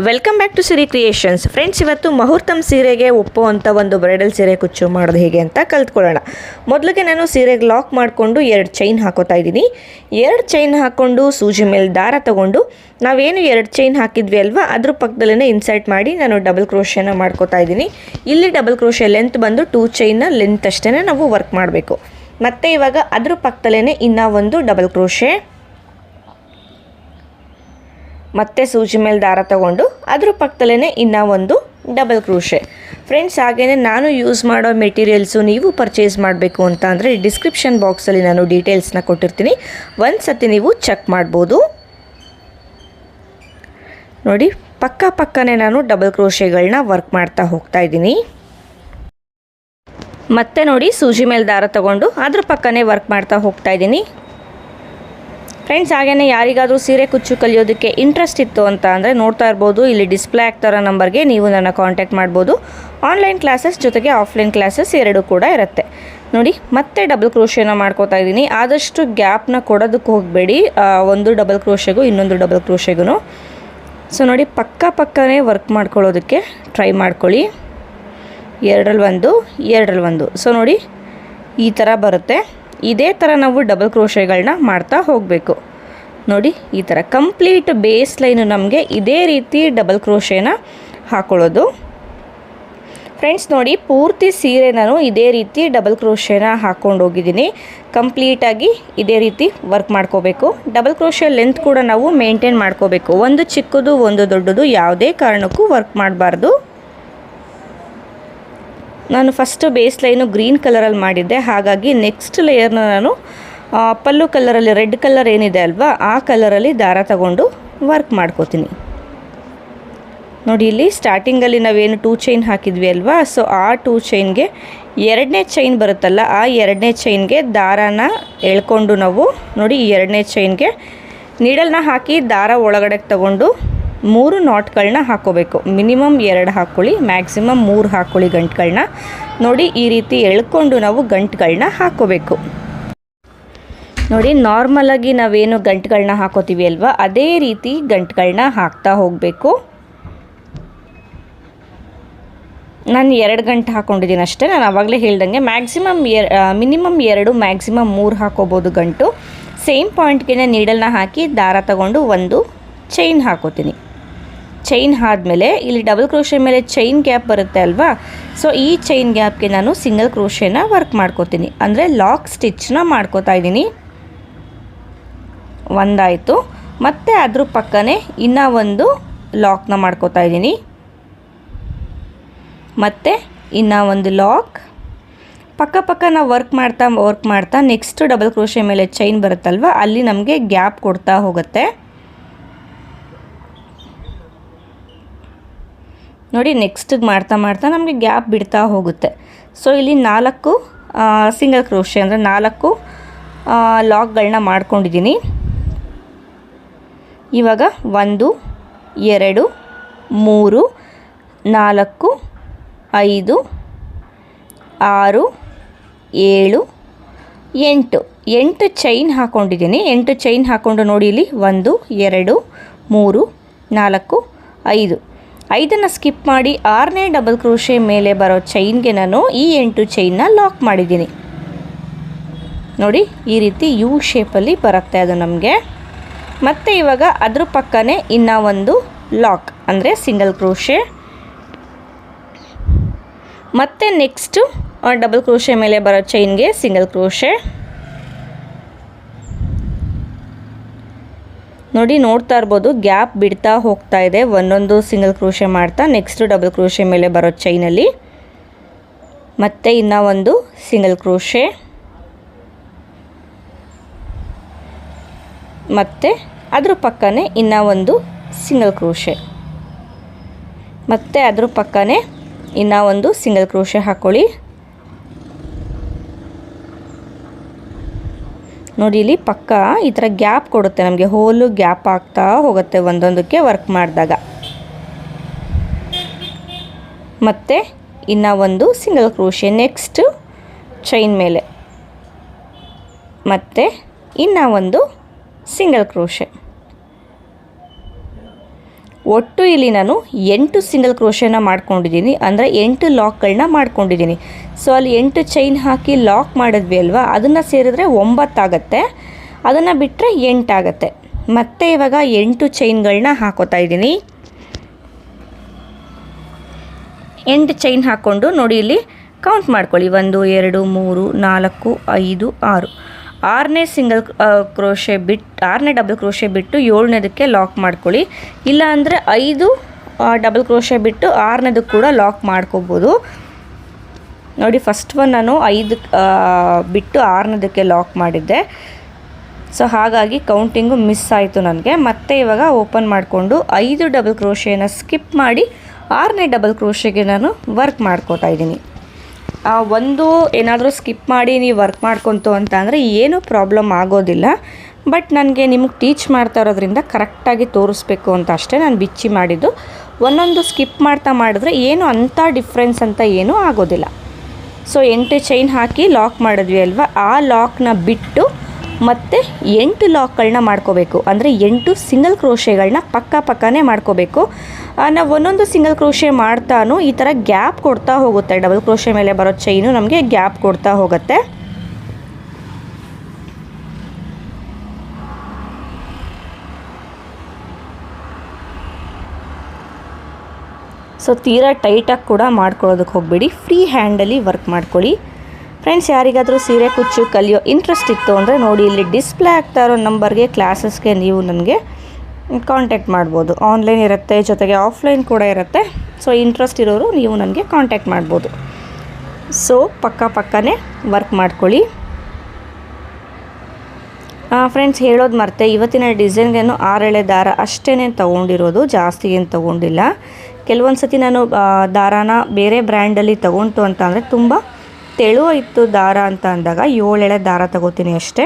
Welcome back to Siri Creations. Friends, ಇವತ್ತು ಮುಹೂರ್ತಂ ಸೀರೆಗೆ ಒಪ್ಪುವಂಥ ಒಂದು ಬ್ರೈಡಲ್ ಸೀರೆ ಕುಚ್ಚು ಮಾಡೋದು ಹೇಗೆ ಅಂತ ಕಲ್ತ್ಕೊಳ್ಳೋಣ. ಮೊದಲಿಗೆ ನಾನು ಸೀರೆಗೆ ಲಾಕ್ ಮಾಡಿಕೊಂಡು 2 ಚೈನ್ ಹಾಕೋತಾ ಇದ್ದೀನಿ. 2 ಚೈನ್ ಹಾಕ್ಕೊಂಡು ಸೂಜಿ ಮೇಲೆ ದಾರ ತಗೊಂಡು ನಾವೇನು 2 ಚೈನ್ ಹಾಕಿದ್ವಿ ಅಲ್ವಾ, ಅದ್ರ ಪಕ್ಕದಲ್ಲೇ ಇನ್ಸರ್ಟ್ ಮಾಡಿ ನಾನು ಡಬಲ್ ಕ್ರೋಶೆನ ಮಾಡ್ಕೋತಾ ಇದ್ದೀನಿ. ಇಲ್ಲಿ ಡಬಲ್ ಕ್ರೋಶೆ ಲೆಂತ್ ಬಂದು 2 ಚೈನ್ನ ಲೆಂತ್ ಅಷ್ಟೇ ನಾವು ವರ್ಕ್ ಮಾಡಬೇಕು. ಮತ್ತು ಇವಾಗ ಅದ್ರ ಪಕ್ಕದಲ್ಲೇ ಇನ್ನೂ ಒಂದು ಡಬಲ್ ಕ್ರೋಶೆ, ಮತ್ತೆ ಸೂಜಿ ಮೇಲೆ ದಾರ ತಗೊಂಡು ಅದ್ರ ಪಕ್ಕದಲ್ಲೇ ಇನ್ನೂ ಒಂದು ಡಬಲ್ ಕ್ರೋಶೆ. ಫ್ರೆಂಡ್ಸ್, ಹಾಗೆಯೇ ನಾನು ಯೂಸ್ ಮಾಡೋ ಮೆಟೀರಿಯಲ್ಸು ನೀವು ಪರ್ಚೇಸ್ ಮಾಡಬೇಕು ಅಂತ ಅಂದರೆ ಡಿಸ್ಕ್ರಿಪ್ಷನ್ ಬಾಕ್ಸಲ್ಲಿ ನಾನು ಡೀಟೇಲ್ಸ್ನ ಕೊಟ್ಟಿರ್ತೀನಿ, ಒಂದು ಸತಿ ನೀವು ಚೆಕ್ ಮಾಡ್ಬೋದು. ನೋಡಿ, ಪಕ್ಕನೇ ನಾನು ಡಬಲ್ ಕ್ರೋಶೆಗಳನ್ನ ವರ್ಕ್ ಮಾಡ್ತಾ ಹೋಗ್ತಾ ಇದ್ದೀನಿ. ಮತ್ತೆ ನೋಡಿ, ಸೂಜಿ ಮೇಲೆ ದಾರ ತಗೊಂಡು ಅದ್ರ ಪಕ್ಕನೇ ವರ್ಕ್ ಮಾಡ್ತಾ ಹೋಗ್ತಾ ಇದ್ದೀನಿ. ಫ್ರೆಂಡ್ಸ್, ಹಾಗೆಯೇ ಯಾರಿಗಾದರೂ ಸೀರೆ ಕುಚ್ಚು ಕಲಿಯೋದಕ್ಕೆ ಇಂಟ್ರೆಸ್ಟ್ ಇತ್ತು ಅಂತ ಅಂದರೆ ನೋಡ್ತಾ ಇರ್ಬೋದು, ಇಲ್ಲಿ ಡಿಸ್ಪ್ಲೇ ಆಗ್ತಾರೋ ನಂಬರ್ಗೆ ನೀವು ನನ್ನ ಕಾಂಟ್ಯಾಕ್ಟ್ ಮಾಡ್ಬೋದು. ಆನ್ಲೈನ್ ಕ್ಲಾಸಸ್ ಜೊತೆಗೆ ಆಫ್ಲೈನ್ ಕ್ಲಾಸಸ್ ಎರಡೂ ಕೂಡ ಇರುತ್ತೆ. ನೋಡಿ, ಮತ್ತೆ ಡಬಲ್ ಕ್ರೋಶೆನ ಮಾಡ್ಕೋತಾ ಇದ್ದೀನಿ. ಆದಷ್ಟು ಗ್ಯಾಪ್ನ ಕೊಡೋದಕ್ಕೆ ಹೋಗಬೇಡಿ, ಒಂದು ಡಬಲ್ ಕ್ರೋಶೆಗೂ ಇನ್ನೊಂದು ಡಬಲ್ ಕ್ರೋಶೆಗೂ. ಸೊ ನೋಡಿ, ಪಕ್ಕನೇ ವರ್ಕ್ ಮಾಡ್ಕೊಳ್ಳೋದಕ್ಕೆ ಟ್ರೈ ಮಾಡ್ಕೊಳ್ಳಿ. 2ರಲ್ಲಿ 1. ಸೊ ನೋಡಿ, ಈ ಥರ ಬರುತ್ತೆ. ಇದೇ ಥರ ನಾವು ಡಬಲ್ ಕ್ರೋಶೆಗಳನ್ನ ಮಾಡ್ತಾ ಹೋಗಬೇಕು. ನೋಡಿ, ಈ ಥರ ಕಂಪ್ಲೀಟ್ ಬೇಸ್ ಲೈನು ನಮಗೆ ಇದೇ ರೀತಿ ಡಬಲ್ ಕ್ರೋಶೆನ ಹಾಕೊಳ್ಳೋದು. ಫ್ರೆಂಡ್ಸ್, ನೋಡಿ, ಪೂರ್ತಿ ಸೀರೆ ನಾನು ಇದೇ ರೀತಿ ಡಬಲ್ ಕ್ರೋಶೆನ ಹಾಕ್ಕೊಂಡು ಹೋಗಿದ್ದೀನಿ. ಕಂಪ್ಲೀಟಾಗಿ ಇದೇ ರೀತಿ ವರ್ಕ್ ಮಾಡ್ಕೋಬೇಕು. ಡಬಲ್ ಕ್ರೋಶೆ ಲೆಂತ್ ಕೂಡ ನಾವು ಮೇಂಟೈನ್ ಮಾಡ್ಕೋಬೇಕು. ಒಂದು ಚಿಕ್ಕದು ಒಂದು ದೊಡ್ಡದು ಯಾವುದೇ ಕಾರಣಕ್ಕೂ ವರ್ಕ್ ಮಾಡಬಾರ್ದು. ನಾನು ಫಸ್ಟು ಬೇಸ್ ಲೈನು ಗ್ರೀನ್ ಕಲರಲ್ಲಿ ಮಾಡಿದ್ದೆ, ಹಾಗಾಗಿ ನೆಕ್ಸ್ಟ್ ಲೇಯರ್ನ ನಾನು ಪಲ್ಲು ಕಲರಲ್ಲಿ, ರೆಡ್ ಕಲರ್ ಏನಿದೆ ಅಲ್ವಾ, ಆ ಕಲರಲ್ಲಿ ದಾರ ತಗೊಂಡು ವರ್ಕ್ ಮಾಡ್ಕೋತೀನಿ. ನೋಡಿ, ಇಲ್ಲಿ ಸ್ಟಾರ್ಟಿಂಗಲ್ಲಿ ನಾವೇನು 2 ಚೈನ್ ಹಾಕಿದ್ವಿ ಅಲ್ವಾ, ಸೊ ಆ 2 ಚೈನ್ಗೆ 2ನೇ ಚೈನ್ ಬರುತ್ತಲ್ಲ, ಆ 2ನೇ ಚೈನ್ಗೆ ದಾರಾನ ಎಳ್ಕೊಂಡು ನಾವು ನೋಡಿ, ಈ 2ನೇ ಚೈನ್ಗೆ ನೀಡಲ್ನ ಹಾಕಿ ದಾರ ಒಳಗಡೆ ತಗೊಂಡು 3 ನಾಟ್ಗಳನ್ನ ಹಾಕೋಬೇಕು. ಮಿನಿಮಮ್ 2 ಹಾಕ್ಕೊಳ್ಳಿ, ಮ್ಯಾಕ್ಸಿಮಮ್ 3 ಹಾಕ್ಕೊಳ್ಳಿ ಗಂಟುಗಳನ್ನ. ನೋಡಿ, ಈ ರೀತಿ ಎಳ್ಕೊಂಡು ನಾವು ಗಂಟುಗಳನ್ನ ಹಾಕೋಬೇಕು. ನೋಡಿ, ನಾರ್ಮಲಾಗಿ ನಾವೇನು ಗಂಟುಗಳನ್ನ ಹಾಕೋತೀವಿ ಅಲ್ವಾ, ಅದೇ ರೀತಿ ಗಂಟುಗಳನ್ನ ಹಾಕ್ತಾ ಹೋಗಬೇಕು. ನಾನು 2 ಗಂಟು ಹಾಕ್ಕೊಂಡಿದ್ದೀನಿ ಅಷ್ಟೇ. ನಾನು ಆವಾಗಲೇ ಹೇಳ್ದಂಗೆ ಮಿನಿಮಮ್ 2, ಮ್ಯಾಕ್ಸಿಮಮ್ 3 ಹಾಕೋಬೋದು ಗಂಟು. ಸೇಮ್ ಪಾಯಿಂಟ್ಗೆ ನೀಡಲ್ನ ಹಾಕಿ ದಾರ ತಗೊಂಡು ಒಂದು ಚೈನ್ ಹಾಕೋತೀನಿ. ಚೈನ್ ಆದಮೇಲೆ ಇಲ್ಲಿ ಡಬಲ್ ಕ್ರೋಶೆ ಮೇಲೆ ಚೈನ್ ಗ್ಯಾಪ್ ಬರುತ್ತೆ ಅಲ್ವಾ, ಸೊ ಈ ಚೈನ್ ಗ್ಯಾಪ್ಗೆ ನಾನು ಸಿಂಗಲ್ ಕ್ರೋಶೆನ ವರ್ಕ್ ಮಾಡ್ಕೋತೀನಿ, ಅಂದರೆ ಲಾಕ್ ಸ್ಟಿಚ್ನ ಮಾಡ್ಕೋತಾ ಇದ್ದೀನಿ. ಒಂದಾಯಿತು. ಮತ್ತು ಅದ್ರ ಪಕ್ಕನೇ ಇನ್ನೂ ಒಂದು ಲಾಕ್ನ ಮಾಡ್ಕೋತಾ ಇದ್ದೀನಿ. ಮತ್ತು ಇನ್ನೂ ಒಂದು ಲಾಕ್. ಪಕ್ಕ ನಾವು ವರ್ಕ್ ಮಾಡ್ತಾ ನೆಕ್ಸ್ಟ್ ಡಬಲ್ ಕ್ರೋಶೆ ಮೇಲೆ ಚೈನ್ ಬರುತ್ತಲ್ವ, ಅಲ್ಲಿ ನಮಗೆ ಗ್ಯಾಪ್ ಕೊಡ್ತಾ ಹೋಗುತ್ತೆ. ನೋಡಿ, ನೆಕ್ಸ್ಟಿಗೆ ಮಾಡ್ತಾ ನಮಗೆ ಗ್ಯಾಪ್ ಬಿಡ್ತಾ ಹೋಗುತ್ತೆ. ಸೊ ಇಲ್ಲಿ 4 ಸಿಂಗಲ್ ಕ್ರೋಶೆ ಅಂದರೆ 4 ಲಾಕ್ಗಳನ್ನ ಮಾಡ್ಕೊಂಡಿದ್ದೀನಿ. ಇವಾಗ 1, 2, 3, 4, 5, 6, 7, 8 ಚೈನ್ ಹಾಕ್ಕೊಂಡಿದ್ದೀನಿ. 8 ಚೈನ್ ಹಾಕ್ಕೊಂಡು ನೋಡಿ, ಇಲ್ಲಿ 1, 2, 3, 4, 5. 5ನ್ನು ಸ್ಕಿಪ್ ಮಾಡಿ 6ನೇ ಡಬಲ್ ಕ್ರೋಶೆ ಮೇಲೆ ಬರೋ ಚೈನ್ಗೆ ನಾನು ಈ 8 ಚೈನ್ನ ಲಾಕ್ ಮಾಡಿದ್ದೀನಿ. ನೋಡಿ, ಈ ರೀತಿ ಯು ಶೇಪಲ್ಲಿ ಬರುತ್ತೆ ಅದು ನಮಗೆ. ಮತ್ತು ಇವಾಗ ಅದ್ರ ಪಕ್ಕನೇ ಇನ್ನೂ ಒಂದು ಲಾಕ್ ಅಂದರೆ ಸಿಂಗಲ್ ಕ್ರೋಶೆ. ಮತ್ತು ನೆಕ್ಸ್ಟು ಡಬಲ್ ಕ್ರೋಶೆ ಮೇಲೆ ಬರೋ ಚೈನ್ಗೆ ಸಿಂಗಲ್ ಕ್ರೋಶೆ. ನೋಡಿ, ನೋಡ್ತಾ ಇರ್ಬೋದು, ಗ್ಯಾಪ್ ಬಿಡ್ತಾ ಹೋಗ್ತಾ ಇದೆ. ಒಂದೊಂದು ಸಿಂಗಲ್ ಕ್ರೋಶೆ ಮಾಡ್ತಾ ನೆಕ್ಸ್ಟ್ ಡಬಲ್ ಕ್ರೋಶೆ ಮೇಲೆ ಬರೋ ಚೈನಲ್ಲಿ ಮತ್ತೆ ಇನ್ನೂ ಒಂದು ಸಿಂಗಲ್ ಕ್ರೋಶೆ, ಮತ್ತು ಅದ್ರ ಪಕ್ಕನೇ ಇನ್ನೂ ಒಂದು ಸಿಂಗಲ್ ಕ್ರೋಶೆ, ಮತ್ತು ಅದ್ರ ಪಕ್ಕನೇ ಇನ್ನೂ ಒಂದು ಸಿಂಗಲ್ ಕ್ರೋಶೆ ಹಾಕ್ಕೊಳ್ಳಿ. ನೋಡಿ, ಇಲ್ಲಿ ಪಕ್ಕ ಈ ಥರ ಗ್ಯಾಪ್ ಕೊಡುತ್ತೆ ನಮಗೆ, ಹೋಲು ಗ್ಯಾಪ್ ಆಗ್ತಾ ಹೋಗುತ್ತೆ ಒಂದೊಂದಕ್ಕೆ ವರ್ಕ್ ಮಾಡಿದಾಗ. ಮತ್ತು ಇನ್ನೂ ಒಂದು ಸಿಂಗಲ್ ಕ್ರೋಶೆ ನೆಕ್ಸ್ಟ್ ಚೈನ್ ಮೇಲೆ, ಮತ್ತು ಇನ್ನೂ ಒಂದು ಸಿಂಗಲ್ ಕ್ರೋಶೆ. ಒಟ್ಟು ಇಲ್ಲಿ ನಾನು 8 ಸಿಂಗಲ್ ಕ್ರೋಶೆನ ಮಾಡ್ಕೊಂಡಿದ್ದೀನಿ, ಅಂದರೆ 8 ಲಾಕ್ಗಳನ್ನ ಮಾಡ್ಕೊಂಡಿದ್ದೀನಿ. ಸೊ ಅಲ್ಲಿ 8 ಚೈನ್ ಹಾಕಿ ಲಾಕ್ ಮಾಡಿದ್ವಿ ಅಲ್ವಾ, ಅದನ್ನು ಸೇರಿದ್ರೆ 9 ಆಗುತ್ತೆ, ಅದನ್ನು ಬಿಟ್ಟರೆ 8 ಆಗುತ್ತೆ. ಮತ್ತೆ ಇವಾಗ 8 ಚೈನ್ಗಳನ್ನ ಹಾಕೋತಾ ಇದ್ದೀನಿ. 8 ಚೈನ್ ಹಾಕ್ಕೊಂಡು ನೋಡಿ ಇಲ್ಲಿ ಕೌಂಟ್ ಮಾಡ್ಕೊಳ್ಳಿ. 1 2 3 4 5 6. 6ನೇ ಸಿಂಗಲ್ ಕ್ರೋಶೆ ಬಿಟ್ಟು 6ನೇ ಡಬಲ್ ಕ್ರೋಶೆ ಬಿಟ್ಟು 7ನೇದಕ್ಕೆ ಲಾಕ್ ಮಾಡ್ಕೊಳ್ಳಿ. ಇಲ್ಲ ಅಂದರೆ 5 ಡಬಲ್ ಕ್ರೋಶೆ ಬಿಟ್ಟು 6ನೇದಕ್ಕೆ ಕೂಡ ಲಾಕ್ ಮಾಡ್ಕೋಬೋದು. ನೋಡಿ ಫಸ್ಟ್ ಒನ್ ನಾನು 5 ಬಿಟ್ಟು 6ನೇದಕ್ಕೆ ಲಾಕ್ ಮಾಡಿದ್ದೆ. ಸೊ ಹಾಗಾಗಿ ಕೌಂಟಿಂಗು ಮಿಸ್ ಆಯಿತು ನನಗೆ. ಮತ್ತೆ ಇವಾಗ ಓಪನ್ ಮಾಡಿಕೊಂಡು 5 ಡಬಲ್ ಕ್ರೋಶೆನ ಸ್ಕಿಪ್ ಮಾಡಿ 6ನೇ ಡಬಲ್ ಕ್ರೋಶೆಗೆ ನಾನು ವರ್ಕ್ ಮಾಡ್ಕೋತಾ ಇದ್ದೀನಿ. ಒಂದು ಏನಾದರೂ ಸ್ಕಿಪ್ ಮಾಡಿ ನೀವು ವರ್ಕ್ ಮಾಡ್ಕೊತು ಅಂತ ಅಂದರೆ ಏನೂ ಪ್ರಾಬ್ಲಮ್ ಆಗೋದಿಲ್ಲ. ಬಟ್ ನನಗೆ ನಿಮಗೆ ಟೀಚ್ ಮಾಡ್ತಾ ಇರೋದ್ರಿಂದ ಕರೆಕ್ಟಾಗಿ ತೋರಿಸ್ಬೇಕು ಅಂತ ಅಷ್ಟೇ ನಾನು ಬಿಚ್ಚಿ ಮಾಡಿದ್ದು. ಒಂದೊಂದು ಸ್ಕಿಪ್ ಮಾಡ್ತಾ ಮಾಡಿದ್ರೆ ಏನು ಅಂಥ ಡಿಫ್ರೆನ್ಸ್ ಅಂತ ಏನೂ ಆಗೋದಿಲ್ಲ. ಸೊ 8 ಚೈನ್ ಹಾಕಿ ಲಾಕ್ ಮಾಡಿದ್ವಿ ಅಲ್ವಾ, ಆ ಲಾಕ್ನ ಬಿಟ್ಟು ಮತ್ತು 8 ಲಾಕ್ಗಳನ್ನ ಮಾಡ್ಕೋಬೇಕು. ಅಂದರೆ 8 ಸಿಂಗಲ್ ಕ್ರೋಶೆಗಳನ್ನ ಪಕ್ಕನೇ ಮಾಡ್ಕೋಬೇಕು. ನಾವು ಒಂದೊಂದು ಸಿಂಗಲ್ ಕ್ರೋಶೆ ಮಾಡ್ತಾನು ಈ ಥರ ಗ್ಯಾಪ್ ಕೊಡ್ತಾ ಹೋಗುತ್ತೆ. ಡಬಲ್ ಕ್ರೋಶೆ ಮೇಲೆ ಬರೋ ಚೈನು ನಮಗೆ ಗ್ಯಾಪ್ ಕೊಡ್ತಾ ಹೋಗುತ್ತೆ. ಸೊ ತೀರಾ ಟೈಟಾಗಿ ಕೂಡ ಮಾಡ್ಕೊಳ್ಳೋದಕ್ಕೆ ಹೋಗಬೇಡಿ, ಫ್ರೀ ಹ್ಯಾಂಡಲ್ಲಿ ವರ್ಕ್ ಮಾಡ್ಕೊಳ್ಳಿ. ಫ್ರೆಂಡ್ಸ್, ಯಾರಿಗಾದರೂ ಸೀರೆ ಕುಚ್ಚು ಕಲಿಯೋ ಇಂಟ್ರೆಸ್ಟ್ ಇತ್ತು ಅಂದರೆ ನೋಡಿ ಇಲ್ಲಿ ಡಿಸ್ಪ್ಲೇ ಆಗ್ತಾ ಇರೋ ನಂಬರ್ಗೆ ಕ್ಲಾಸಸ್ಗೆ ನೀವು ನನಗೆ ಕಾಂಟ್ಯಾಕ್ಟ್ ಮಾಡ್ಬೋದು. ಆನ್ಲೈನ್ ಇರುತ್ತೆ, ಜೊತೆಗೆ ಆಫ್ಲೈನ್ ಕೂಡ ಇರುತ್ತೆ. ಸೊ ಇಂಟ್ರೆಸ್ಟ್ ಇರೋರು ನೀವು ನನಗೆ ಕಾಂಟ್ಯಾಕ್ಟ್ ಮಾಡ್ಬೋದು. ಸೊ ಪಕ್ಕನೇ ವರ್ಕ್ ಮಾಡ್ಕೊಳ್ಳಿ. ಫ್ರೆಂಡ್ಸ್, ಹೇಳೋದು ಮರ್ತೆ, ಇವತ್ತಿನ ಡಿಸೈನ್ಗೇನು 6 ಎಳೆ ದಾರ ಅಷ್ಟೇ ತೊಗೊಂಡಿರೋದು, ಜಾಸ್ತಿ ಏನು ತೊಗೊಂಡಿಲ್ಲ. ಕೆಲವೊಂದು ಸತಿ ನಾನು ದಾರಾನ ಬೇರೆ ಬ್ರ್ಯಾಂಡಲ್ಲಿ ತೊಗೊಂಡು ಅಂತ ಅಂದರೆ ತುಂಬ ತೆಳುವ ಇತ್ತು ದಾರ ಅಂತ ಅಂದಾಗ 7 ಎಳೆ ದಾರ ತಗೋತೀನಿ ಅಷ್ಟೇ.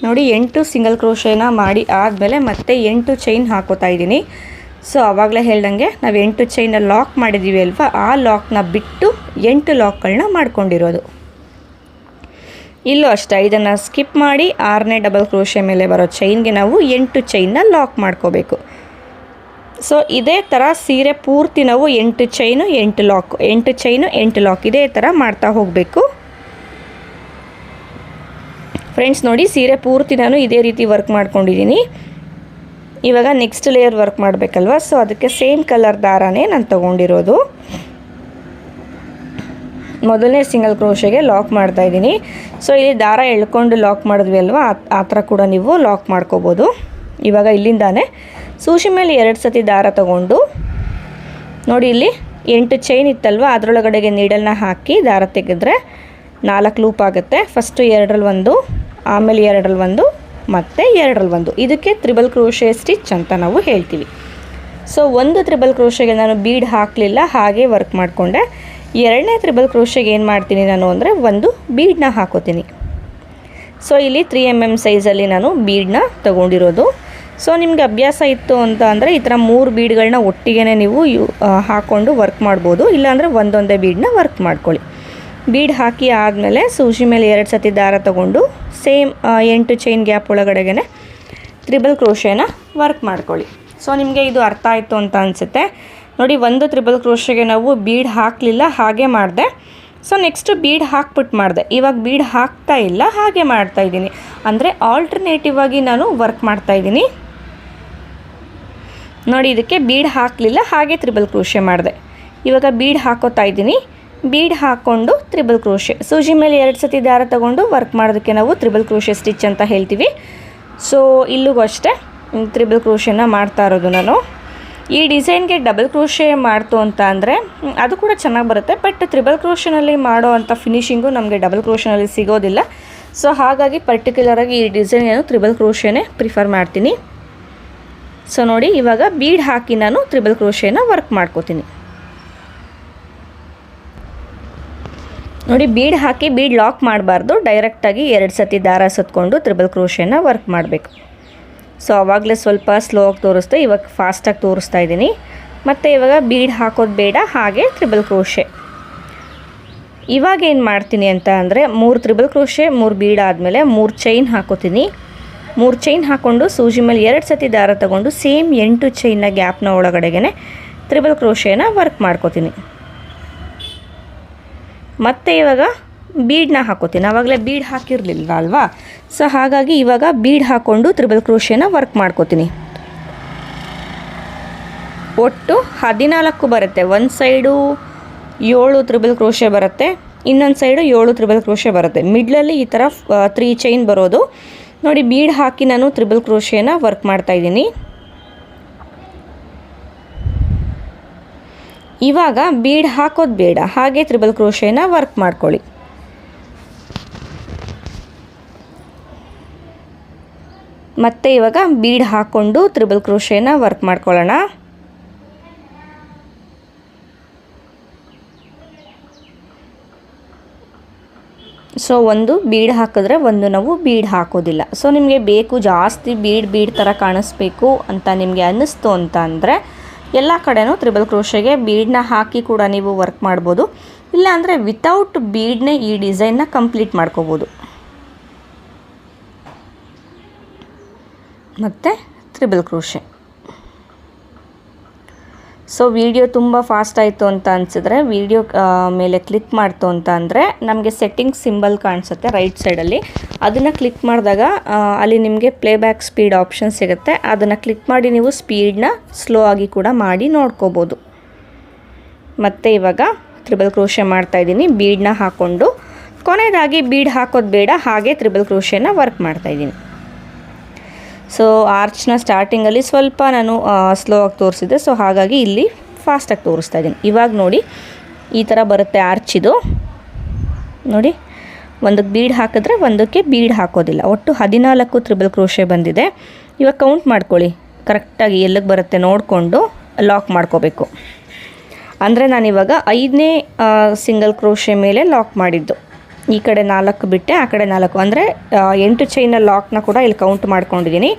ನೋಡಿ 8 ಸಿಂಗಲ್ ಕ್ರೋಶೆನ ಮಾಡಿ ಆದಮೇಲೆ ಮತ್ತೆ 8 ಚೈನ್ ಹಾಕೋತಾ ಇದ್ದೀನಿ. ಸೊ ಆವಾಗಲೇ ಹೇಳ್ದಂಗೆ ನಾವು 8 ಚೈನ ಲಾಕ್ ಮಾಡಿದ್ದೀವಿ ಅಲ್ವಾ, ಆ ಲಾಕ್ನ ಬಿಟ್ಟು 8 ಲಾಕ್ಗಳನ್ನ ಮಾಡ್ಕೊಂಡಿರೋದು. ಇಲ್ಲೂ ಅಷ್ಟೇ, ಇದನ್ನು ಸ್ಕಿಪ್ ಮಾಡಿ 6ನೇ ಡಬಲ್ ಕ್ರೋಶೆ ಮೇಲೆ ಬರೋ ಚೈನ್ಗೆ ನಾವು 8 ಚೈನ್ನ ಲಾಕ್ ಮಾಡ್ಕೋಬೇಕು. ಸೊ ಇದೇ ಥರ ಸೀರೆ ಪೂರ್ತಿ ನಾವು 8 ಚೈನು 8 ಲಾಕ್, 8 ಚೈನು 8 ಲಾಕ್ ಇದೇ ಥರ ಮಾಡ್ತಾ ಹೋಗಬೇಕು. ಫ್ರೆಂಡ್ಸ್ ನೋಡಿ, ಸೀರೆ ಪೂರ್ತಿ ನಾನು ಇದೇ ರೀತಿ ವರ್ಕ್ ಮಾಡ್ಕೊಂಡಿದ್ದೀನಿ. ಇವಾಗ ನೆಕ್ಸ್ಟ್ ಲೇಯರ್ ವರ್ಕ್ ಮಾಡಬೇಕಲ್ವ, ಸೊ ಅದಕ್ಕೆ ಸೇಮ್ ಕಲರ್ ದಾರನೇ ನಾನು ತೊಗೊಂಡಿರೋದು. ಮೊದಲನೇ ಸಿಂಗಲ್ ಕ್ರೋಶೆಗೆ ಲಾಕ್ ಮಾಡ್ತಾಯಿದ್ದೀನಿ. ಸೊ ಇಲ್ಲಿ ದಾರ ಎಳ್ಕೊಂಡು ಲಾಕ್ ಮಾಡಿದ್ವಿ ಅಲ್ವಾ, ಆ ಥರ ಕೂಡ ನೀವು ಲಾಕ್ ಮಾಡ್ಕೋಬೋದು. ಇವಾಗ ಇಲ್ಲಿಂದಾನೆ ಸೂಜಿ ಮೇಲೆ 2 ಸತಿ ದಾರ ತಗೊಂಡು ನೋಡಿ ಇಲ್ಲಿ 8 ಚೈನ್ ಇತ್ತಲ್ವ, ಅದರೊಳಗಡೆಗೆ ನೀಡಲ್ನ ಹಾಕಿ ದಾರ ತೆಗೆದ್ರೆ 4 ಲೂಪ್ ಆಗುತ್ತೆ. ಫಸ್ಟು 2ರಲ್ಲಿ 1, ಆಮೇಲೆ 2ರಲ್ಲಿ 1, ಮತ್ತು 2ರಲ್ಲಿ 1. ಇದಕ್ಕೆ ತ್ರಿಬಲ್ ಕ್ರೋಶೆ ಸ್ಟಿಚ್ ಅಂತ ನಾವು ಹೇಳ್ತೀವಿ. ಸೊ ಒಂದು ತ್ರಿಬಲ್ ಕ್ರೋಶೆಗೆ ನಾನು ಬೀಡ್ ಹಾಕಲಿಲ್ಲ, ಹಾಗೆ ವರ್ಕ್ ಮಾಡಿಕೊಂಡೆ. 2ನೇ ತ್ರಿಬಲ್ ಕ್ರೋಶೆಗೆ ಏನು ಮಾಡ್ತೀನಿ ನಾನು ಅಂದರೆ ಒಂದು ಬೀಡನ್ನ ಹಾಕೋತೀನಿ. ಸೊ ಇಲ್ಲಿ 3 mm ಸೈಜಲ್ಲಿ ನಾನು ಬೀಡನ್ನ ತೊಗೊಂಡಿರೋದು. ಸೊ ನಿಮಗೆ ಅಭ್ಯಾಸ ಇತ್ತು ಅಂತ ಅಂದರೆ ಈ ಥರ 3 ಬೀಡ್ಗಳನ್ನ ಒಟ್ಟಿಗೆ ನೀವು ಹಾಕ್ಕೊಂಡು ವರ್ಕ್ ಮಾಡ್ಬೋದು. ಇಲ್ಲಾಂದರೆ ಒಂದೊಂದೇ ಬೀಡನ್ನ ವರ್ಕ್ ಮಾಡ್ಕೊಳ್ಳಿ. ಬೀಡ್ ಹಾಕಿ ಆದಮೇಲೆ ಸೂಜಿ ಮೇಲೆ 2 ಸತಿ ದಾರ ತೊಗೊಂಡು ಸೇಮ್ 8 ಚೈನ್ ಗ್ಯಾಪ್ ಒಳಗಡೆಗೆ ತ್ರಿಬಲ್ ಕ್ರೋಶೆನ ವರ್ಕ್ ಮಾಡ್ಕೊಳ್ಳಿ. ಸೊ ನಿಮಗೆ ಇದು ಅರ್ಥ ಆಯಿತು ಅಂತ ಅನಿಸುತ್ತೆ. ನೋಡಿ, ಒಂದು ತ್ರಿಬಲ್ ಕ್ರೋಶೆಗೆ ನಾವು ಬೀಡ್ ಹಾಕಲಿಲ್ಲ, ಹಾಗೆ ಮಾಡಿದೆ. ಸೊ ನೆಕ್ಸ್ಟು ಬೀಡ್ ಹಾಕ್ಬಿಟ್ಟು ಮಾಡಿದೆ. ಇವಾಗ ಬೀಡ್ ಹಾಕ್ತಾ ಇಲ್ಲ, ಹಾಗೆ ಮಾಡ್ತಾಯಿದ್ದೀನಿ. ಅಂದರೆ ಆಲ್ಟರ್ನೇಟಿವ್ ಆಗಿ ನಾನು ವರ್ಕ್ ಮಾಡ್ತಾಯಿದ್ದೀನಿ. ನೋಡಿ, ಇದಕ್ಕೆ ಬೀಡ್ ಹಾಕಲಿಲ್ಲ, ಹಾಗೆ ತ್ರಿಬಲ್ ಕ್ರೋಶೆ ಮಾಡಿದೆ. ಇವಾಗ ಬೀಡ್ ಹಾಕೋತಾ ಇದ್ದೀನಿ. ಬೀಡ್ ಹಾಕ್ಕೊಂಡು ತ್ರಿಬಲ್ ಕ್ರೋಶೆ, ಸೂಜಿ ಮೇಲೆ 2 ಸತಿ ದಾರ ತೊಗೊಂಡು ವರ್ಕ್ ಮಾಡೋದಕ್ಕೆ ನಾವು ತ್ರಿಬಲ್ ಕ್ರೋಶೆ ಸ್ಟಿಚ್ ಅಂತ ಹೇಳ್ತೀವಿ. ಸೊ ಇಲ್ಲಿಗೂ ಅಷ್ಟೇ ತ್ರಿಬಲ್ ಕ್ರೋಶೆನ ಮಾಡ್ತಾ ಇರೋದು ನಾನು. ಈ ಡಿಸೈನ್ಗೆ ಡಬಲ್ ಕ್ರೋಶೆ ಮಾಡ್ತು ಅಂತ ಅಂದರೆ ಅದು ಕೂಡ ಚೆನ್ನಾಗಿ ಬರುತ್ತೆ. ಬಟ್ ತ್ರಿಬಲ್ ಕ್ರೋಶೆನಲ್ಲಿ ಮಾಡೋ ಅಂಥ ಫಿನಿಶಿಂಗು ನಮಗೆ ಡಬಲ್ ಕ್ರೋಶೆನಲ್ಲಿ ಸಿಗೋದಿಲ್ಲ. ಸೊ ಹಾಗಾಗಿ ಪರ್ಟಿಕ್ಯುಲರಾಗಿ ಈ ಡಿಸೈನ್ ಏನು ತ್ರಿಬಲ್ ಕ್ರೋಶೆನೇ ಪ್ರಿಫರ್ ಮಾಡ್ತೀನಿ. ಸೊ ನೋಡಿ, ಇವಾಗ ಬೀಡ್ ಹಾಕಿ ನಾನು ತ್ರಿಬಲ್ ಕ್ರೋಶೆನ ವರ್ಕ್ ಮಾಡ್ಕೋತೀನಿ. ನೋಡಿ, ಬೀಡ್ ಹಾಕಿ ಬೀಡ್ ಲಾಕ್ ಮಾಡಬಾರ್ದು, ಡೈರೆಕ್ಟಾಗಿ 2 ಸತಿ ದಾರ ಸುತ್ಕೊಂಡು ತ್ರಿಬಲ್ ಕ್ರೋಶೆನ ವರ್ಕ್ ಮಾಡಬೇಕು. ಸೊ ಆವಾಗಲೇ ಸ್ವಲ್ಪ ಸ್ಲೋ ಆಗಿ ತೋರಿಸ್ದೆ, ಇವಾಗ ಫಾಸ್ಟಾಗಿ ತೋರಿಸ್ತಾ ಇದ್ದೀನಿ. ಮತ್ತು ಇವಾಗ ಬೀಡ್ ಹಾಕೋದು ಬೇಡ, ಹಾಗೆ ತ್ರಿಬಲ್ ಕ್ರೋಶೆ. ಇವಾಗ ಏನು ಮಾಡ್ತೀನಿ ಅಂತ ಅಂದರೆ 3 ತ್ರಿಬಲ್ ಕ್ರೋಶೆ 3 ಬೀಡ್ ಆದಮೇಲೆ 3 ಚೈನ್ ಹಾಕೋತೀನಿ. 3 ಚೈನ್ ಹಾಕ್ಕೊಂಡು ಸೂಜಿ ಮೇಲೆ 2 ಸತಿ ದಾರ ತಗೊಂಡು ಸೇಮ್ 8 ಚೈನ್ನ ಗ್ಯಾಪ್ನ ಒಳಗಡೆಗೆ ತ್ರಿಬಲ್ ಕ್ರೋಶೇನ ವರ್ಕ್ ಮಾಡ್ಕೋತೀನಿ. ಮತ್ತು ಇವಾಗ ಬೀಡನ್ನ ಹಾಕೋತೀನಿ. ಆವಾಗಲೇ ಬೀಡ್ ಹಾಕಿರಲಿಲ್ಲ ಅಲ್ವಾ, ಸೊ ಹಾಗಾಗಿ ಇವಾಗ ಬೀಡ್ ಹಾಕ್ಕೊಂಡು ತ್ರಿಬಲ್ ಕ್ರೋಶೇನ ವರ್ಕ್ ಮಾಡ್ಕೋತೀನಿ. ಒಟ್ಟು 14 ಬರುತ್ತೆ. ಒಂದು ಸೈಡು 7 ತ್ರಿಬಲ್ ಕ್ರೋಶೆ ಬರುತ್ತೆ, ಇನ್ನೊಂದು ಸೈಡು 7 ತ್ರಿಬಲ್ ಕ್ರೋಶೆ ಬರುತ್ತೆ. ಮಿಡ್ಲಲ್ಲಿ ಈ ಥರ 3 ಚೈನ್ ಬರೋದು ನೋಡಿ. ಬೀಡ್ ಹಾಕಿ ನಾನು ತ್ರಿಬಲ್ ಕ್ರೋಶೇನ ವರ್ಕ್ ಮಾಡ್ತಾಯಿದ್ದೀನಿ. ಇವಾಗ ಬೀಡ್ ಹಾಕೋದು ಬೇಡ, ಹಾಗೆ ತ್ರಿಬಲ್ ಕ್ರೋಶೇನ ವರ್ಕ್ ಮಾಡ್ಕೊಳ್ಳಿ. ಮತ್ತು ಇವಾಗ ಬೀಡ್ ಹಾಕ್ಕೊಂಡು ತ್ರಿಬಲ್ ಕ್ರೋಶೇನ ವರ್ಕ್ ಮಾಡ್ಕೊಳ್ಳೋಣ. ಸೊ ಒಂದು ಬೀಡ್ ಹಾಕಿದ್ರೆ ಒಂದು ನಾವು ಬೀಡ್ ಹಾಕೋದಿಲ್ಲ. ಸೊ ನಿಮಗೆ ಬೇಕು ಜಾಸ್ತಿ ಬೀಡ್ ಥರ ಕಾಣಿಸ್ಬೇಕು ಅಂತ ನಿಮಗೆ ಅನ್ನಿಸ್ತು ಅಂತ ಅಂದರೆ ಎಲ್ಲ ಕಡೆನೂ ತ್ರಿಬಲ್ ಕ್ರೋಶೆಗೆ ಬೀಡನ್ನ ಹಾಕಿ ಕೂಡ ನೀವು ವರ್ಕ್ ಮಾಡ್ಬೋದು. ಇಲ್ಲಾಂದರೆ ವಿತೌಟ್ ಬೀಡ್ನೇ ಈ ಡಿಸೈನ್ನ ಕಂಪ್ಲೀಟ್ ಮಾಡ್ಕೋಬೋದು. ಮತ್ತು ತ್ರಿಬಲ್ ಕ್ರೋಶೆ. ಸೊ ವಿಡಿಯೋ ತುಂಬ ಫಾಸ್ಟ್ ಆಯಿತು ಅಂತ ಅನಿಸಿದ್ರೆ ವಿಡಿಯೋ ಮೇಲೆ ಕ್ಲಿಕ್ ಮಾಡ್ತು ಅಂತ ಅಂದರೆ ನಮಗೆ ಸೆಟ್ಟಿಂಗ್ ಸಿಂಬಲ್ ಕಾಣಿಸುತ್ತೆ ರೈಟ್ ಸೈಡಲ್ಲಿ. ಅದನ್ನು ಕ್ಲಿಕ್ ಮಾಡಿದಾಗ ಅಲ್ಲಿ ನಿಮಗೆ ಪ್ಲೇಬ್ಯಾಕ್ ಸ್ಪೀಡ್ ಆಪ್ಷನ್ ಸಿಗುತ್ತೆ. ಅದನ್ನು ಕ್ಲಿಕ್ ಮಾಡಿ ನೀವು ಸ್ಪೀಡನ್ನ ಸ್ಲೋ ಆಗಿ ಕೂಡ ಮಾಡಿ ನೋಡ್ಕೋಬೋದು. ಮತ್ತು ಇವಾಗ ತ್ರಿಬಲ್ ಕ್ರೋಶೆ ಮಾಡ್ತಾಯಿದ್ದೀನಿ ಬೀಡನ್ನ ಹಾಕ್ಕೊಂಡು. ಕೊನೆಯದಾಗಿ ಬೀಡ್ ಹಾಕೋದು ಬೇಡ, ಹಾಗೆ ತ್ರಿಬಲ್ ಕ್ರೋಶೆನ ವರ್ಕ್ ಮಾಡ್ತಾಯಿದ್ದೀನಿ. ಸೊ ಆರ್ಚ್ನ ಸ್ಟಾರ್ಟಿಂಗಲ್ಲಿ ಸ್ವಲ್ಪ ನಾನು ಸ್ಲೋ ಆಗಿ ತೋರಿಸಿದೆ, ಸೊ ಹಾಗಾಗಿ ಇಲ್ಲಿ ಫಾಸ್ಟಾಗಿ ತೋರಿಸ್ತಾ ಇದ್ದೀನಿ. ಇವಾಗ ನೋಡಿ ಈ ಥರ ಬರುತ್ತೆ ಆರ್ಚ್. ಇದು ನೋಡಿ, ಒಂದಕ್ಕೆ ಬೀಡ್ ಹಾಕಿದ್ರೆ ಒಂದಕ್ಕೆ ಬೀಡ್ ಹಾಕೋದಿಲ್ಲ. ಒಟ್ಟು 14 ತ್ರಿಬಲ್ ಕ್ರೋಶೆ ಬಂದಿದೆ. ಇವಾಗ ಕೌಂಟ್ ಮಾಡ್ಕೊಳ್ಳಿ ಕರೆಕ್ಟಾಗಿ ಎಲ್ಲಿಗೆ ಬರುತ್ತೆ ನೋಡಿಕೊಂಡು ಲಾಕ್ ಮಾಡ್ಕೋಬೇಕು. ಅಂದರೆ ನಾನಿವಾಗ 5ನೇ ಸಿಂಗಲ್ ಕ್ರೋಶೆ ಮೇಲೆ ಲಾಕ್ ಮಾಡಿದ್ದು. ಈ ಕಡೆ 4 ಬಿಟ್ಟೆ, ಆ ಕಡೆ 4, ಅಂದರೆ 8 ಚೈನ ಲಾಕ್ನ ಕೂಡ ಇಲ್ಲಿ ಕೌಂಟ್ ಮಾಡ್ಕೊಂಡಿದ್ದೀನಿ.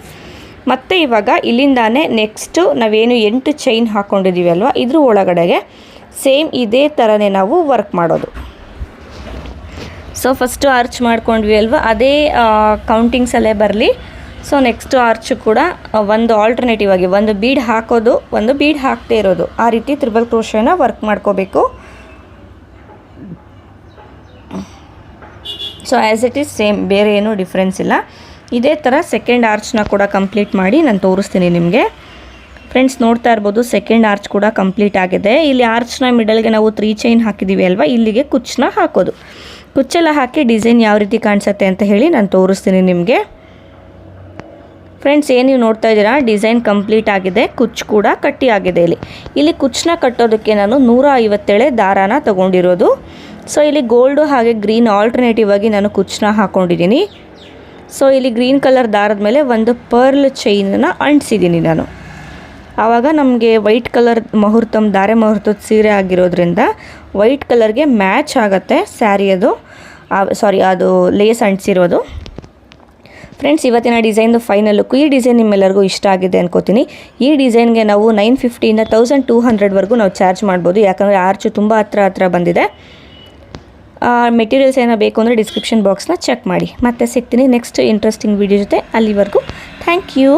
ಮತ್ತು ಇವಾಗ ಇಲ್ಲಿಂದಾನೆ ನೆಕ್ಸ್ಟು ನಾವೇನು 8 ಚೈನ್ ಹಾಕ್ಕೊಂಡಿದ್ದೀವಿ ಅಲ್ವಾ, ಇದ್ರ ಒಳಗಡೆಗೆ ಸೇಮ್ ಇದೇ ಥರನೇ ನಾವು ವರ್ಕ್ ಮಾಡೋದು. ಸೊ ಫಸ್ಟು ಆರ್ಚ್ ಮಾಡ್ಕೊಂಡ್ವಿ ಅಲ್ವಾ, ಅದೇ ಕೌಂಟಿಂಗ್ಸಲ್ಲೇ ಬರಲಿ. ಸೊ ನೆಕ್ಸ್ಟು ಆರ್ಚು ಕೂಡ ಒಂದು ಆಲ್ಟರ್ನೇಟಿವ್ ಆಗಿ ಒಂದು ಬೀಡ್ ಹಾಕೋದು, ಒಂದು ಬೀಡ್ ಹಾಕ್ದೇ ಇರೋದು, ಆ ರೀತಿ ತ್ರಿಬಲ್ ಕ್ರೋಶೆನ ವರ್ಕ್ ಮಾಡ್ಕೋಬೇಕು. So as it is same, ಬೇರೆ ಏನೂ ಡಿಫ್ರೆನ್ಸ್ ಇಲ್ಲ. ಇದೇ ಥರ ಸೆಕೆಂಡ್ ಆರ್ಚ್ನ ಕೂಡ ಕಂಪ್ಲೀಟ್ ಮಾಡಿ ನಾನು ತೋರಿಸ್ತೀನಿ ನಿಮಗೆ. ಫ್ರೆಂಡ್ಸ್ ನೋಡ್ತಾ ಇರ್ಬೋದು ಸೆಕೆಂಡ್ ಆರ್ಚ್ ಕೂಡ ಕಂಪ್ಲೀಟ್ ಆಗಿದೆ. ಇಲ್ಲಿ ಆರ್ಚ್ನ ಮಿಡಲ್ಗೆ ನಾವು 3 ಚೈನ್ ಹಾಕಿದ್ದೀವಿ ಅಲ್ವಾ, ಇಲ್ಲಿಗೆ ಕುಚ್ಚನ್ನ ಹಾಕೋದು. ಕುಚ್ಚೆಲ್ಲ ಹಾಕಿ ಡಿಸೈನ್ ಯಾವ ರೀತಿ ಕಾಣಿಸುತ್ತೆ ಅಂತ ಹೇಳಿ ನಾನು ತೋರಿಸ್ತೀನಿ ನಿಮಗೆ. ಫ್ರೆಂಡ್ಸ್ ಏನು ನೀವು ನೋಡ್ತಾ ಇದ್ದೀರಾ, ಡಿಸೈನ್ ಕಂಪ್ಲೀಟ್ ಆಗಿದೆ, ಕುಚ್ಚು ಕೂಡ ಕಟ್ಟಿ ಆಗಿದೆ. ಇಲ್ಲಿ ಕುಚ್ಚನ್ನ ಕಟ್ಟೋದಕ್ಕೆ ನಾನು 157 ದಾರಾನ ತೊಗೊಂಡಿರೋದು. ಸೊ ಇಲ್ಲಿ ಗೋಲ್ಡು ಹಾಗೆ ಗ್ರೀನ್ ಆಲ್ಟರ್ನೇಟಿವ್ ಆಗಿ ನಾನು ಕುಚ್ಚನ್ನ ಹಾಕ್ಕೊಂಡಿದ್ದೀನಿ. ಸೊ ಇಲ್ಲಿ ಗ್ರೀನ್ ಕಲರ್ ದಾರದ ಮೇಲೆ ಒಂದು ಪರ್ಲ್ ಚೈನನ್ನು ಅಂಟಿಸಿದ್ದೀನಿ ನಾನು. ಆವಾಗ ನಮಗೆ ವೈಟ್ ಕಲರ್ ಮುಹೂರ್ತಮ್ ಧಾರೆ ಮುಹೂರ್ತದ ಸೀರೆ ಆಗಿರೋದ್ರಿಂದ ವೈಟ್ ಕಲರ್ಗೆ ಮ್ಯಾಚ್ ಆಗುತ್ತೆ ಸ್ಯಾರಿ. ಅದು ಲೇಸ್ ಅಂಟಿಸಿರೋದು. ಫ್ರೆಂಡ್ಸ್ ಇವತ್ತಿನ ಡಿಸೈನ್ದು ಫೈನಲ್ ಲುಕ್. ಈ ಡಿಸೈನ್ ನಿಮ್ಮೆಲ್ಲರಿಗೂ ಇಷ್ಟ ಆಗಿದೆ ಅನ್ಕೋತೀನಿ. ಈ ಡಿಸೈನ್ಗೆ ನಾವು 950ಇಂದ 1200ವರೆಗೂ ನಾವು ಚಾರ್ಜ್ ಮಾಡ್ಬೋದು, ಯಾಕಂದರೆ ಆರ್ಚು ತುಂಬ ಹತ್ರ ಬಂದಿದೆ. ಮೆಟೀರಿಯಲ್ಸ್ ಏನೋ ಬೇಕು ಅಂದರೆ ಡಿಸ್ಕ್ರಿಪ್ಷನ್ ಬಾಕ್ಸ್ನ ಚೆಕ್ ಮಾಡಿ. ಮತ್ತೆ ಸಿಗ್ತೀನಿ ನೆಕ್ಸ್ಟ್ ಇಂಟ್ರೆಸ್ಟಿಂಗ್ ವಿಡಿಯೋ ಜೊತೆ. ಅಲ್ಲಿವರೆಗೂ ಥ್ಯಾಂಕ್ ಯು.